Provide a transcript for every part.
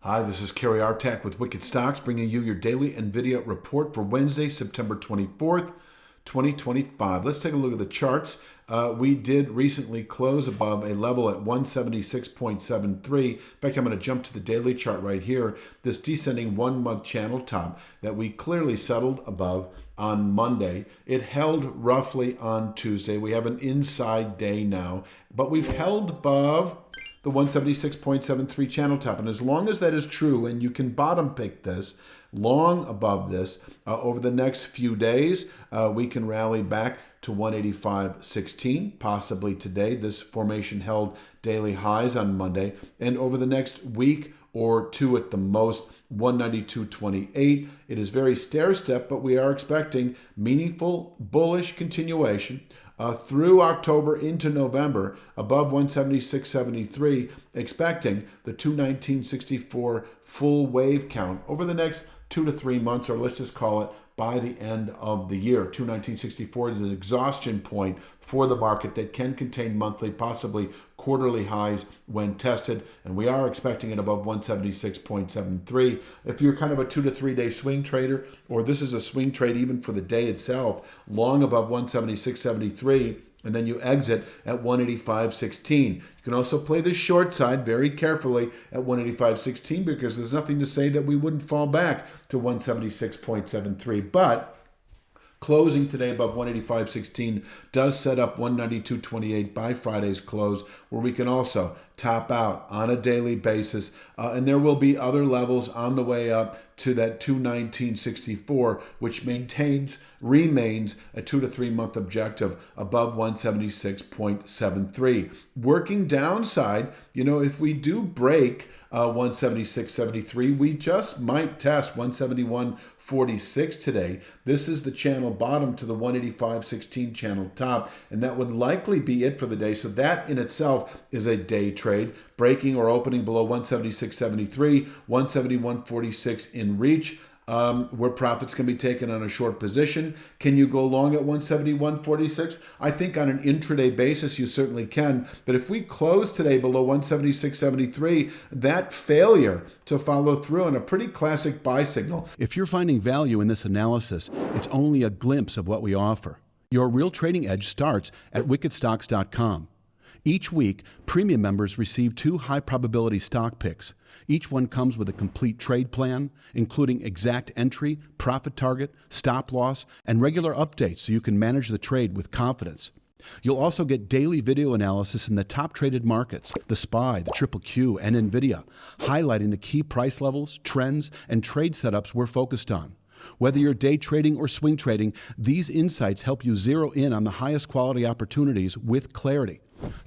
Hi, this is Kerry Artak with Wicked Stocks, bringing you your daily NVIDIA report for Wednesday, September 24th, 2025. Let's take a look at the charts. We did recently close above a level at 176.73. In fact, I'm going to jump to the daily chart right here. This descending one-month channel top that we clearly settled above on Monday. It held roughly on Tuesday. We have an inside day now, but we've held above the 176.73 channel top. And as long as that is true, and you can bottom pick this long above this over the next few days, we can rally back to 185.16, possibly today. This formation held daily highs on Monday, and over the next week or two at the most, 192.28. It is very stair-step, but we are expecting meaningful bullish continuation through October into November above 176.73, expecting the 219.64 full wave count over the next 2 to 3 months, or let's just call it by the end of the year. 219.64 is an exhaustion point for the market that can contain monthly, possibly quarterly highs when tested, and we are expecting it above 176.73. If you're kind of a 2 to 3 day swing trader, or this is a swing trade even for the day itself, long above 176.73, and then you exit at 185.16. You can also play the short side very carefully at 185.16 because there's nothing to say that we wouldn't fall back to 176.73. But closing today above 185.16 does set up 192.28 by Friday's close, where we can also top out on a daily basis. And there will be other levels on the way up to that 219.64, which remains a 2 to 3 month objective above 176.73. Working downside, if we do break 176.73, we just might test 171.46 today. This is the channel bottom to the 185.16 channel top, and that would likely be it for the day. So that in itself is a day trade, breaking or opening below 176.73, 171.46 in reach, where profits can be taken on a short position. Can you go long at 171.46? I think on an intraday basis you certainly can, but if we close today below 176.73, that failure to follow through on a pretty classic buy signal. If you're finding value in this analysis, it's only a glimpse of what we offer. Your real trading edge starts at wickedstocks.com. Each week, premium members receive 2 high-probability stock picks. Each one comes with a complete trade plan, including exact entry, profit target, stop loss, and regular updates so you can manage the trade with confidence. You'll also get daily video analysis in the top traded markets, the SPY, the Triple Q, and NVIDIA, highlighting the key price levels, trends, and trade setups we're focused on. Whether you're day trading or swing trading, these insights help you zero in on the highest quality opportunities with clarity.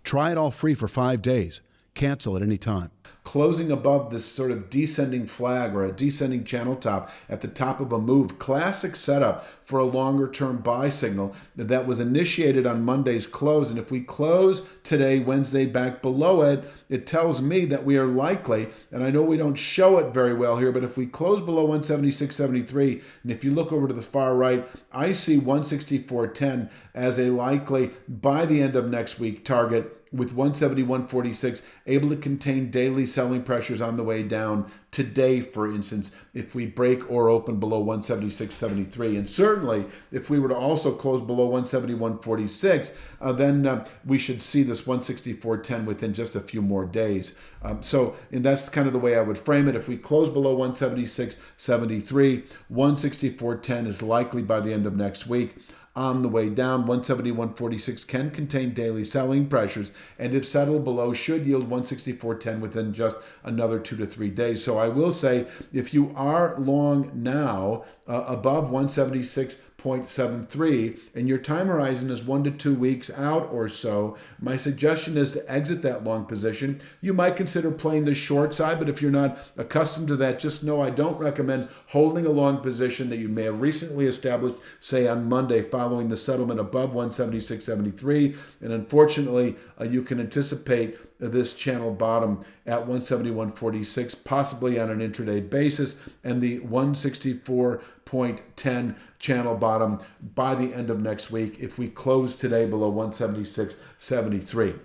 Try it all free for 5 days. Cancel at any time. Closing above this sort of descending flag or a descending channel top at the top of a move. Classic setup for a longer term buy signal that was initiated on Monday's close. And if we close today, Wednesday, back below it, it tells me that we are likely, and I know we don't show it very well here, but if we close below 176.73, and if you look over to the far right, I see 164.10 as a likely by the end of next week target, with 171.46 able to contain daily selling pressures on the way down today, for instance, if we break or open below 176.73. And certainly, if we were to also close below 171.46, then we should see this 164.10 within just a few more days. And that's kind of the way I would frame it. If we close below 176.73, 164.10 is likely by the end of next week. On the way down, 171.46 can contain daily selling pressures, and if settled below, should yield 164.10 within just another 2 to 3 days. So I will say, if you are long now above 176.73 and your time horizon is 1 to 2 weeks out or so, my suggestion is to exit that long position. You might consider playing the short side, but if you're not accustomed to that, just know I don't recommend holding a long position that you may have recently established, say on Monday, following the settlement above 176.73. And unfortunately, you can anticipate this channel bottom at 171.46, possibly on an intraday basis, and the 164.10 channel bottom by the end of next week if we close today below 176.73.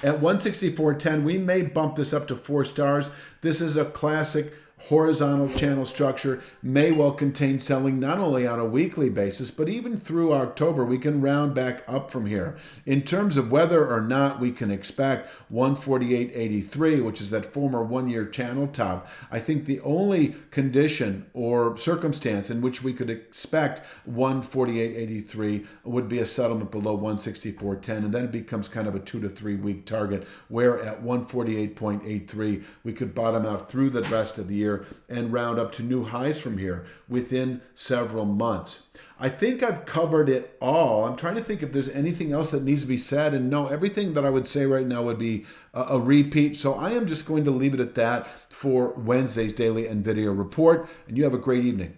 At 164.10, we may bump this up to 4 stars. This is a classic horizontal channel structure, may well contain selling not only on a weekly basis, but even through October. We can round back up from here. In terms of whether or not we can expect 148.83, which is that former one-year channel top, I think the only condition or circumstance in which we could expect 148.83 would be a settlement below 164.10, and then it becomes kind of a 2 to 3 week target, where at 148.83 we could bottom out through the rest of the year and round up to new highs from here within several months. I think I've covered it all. I'm trying to think if there's anything else that needs to be said, and no, everything that I would say right now would be a repeat. So I am just going to leave it at that for Wednesday's daily NVIDIA report, and you have a great evening.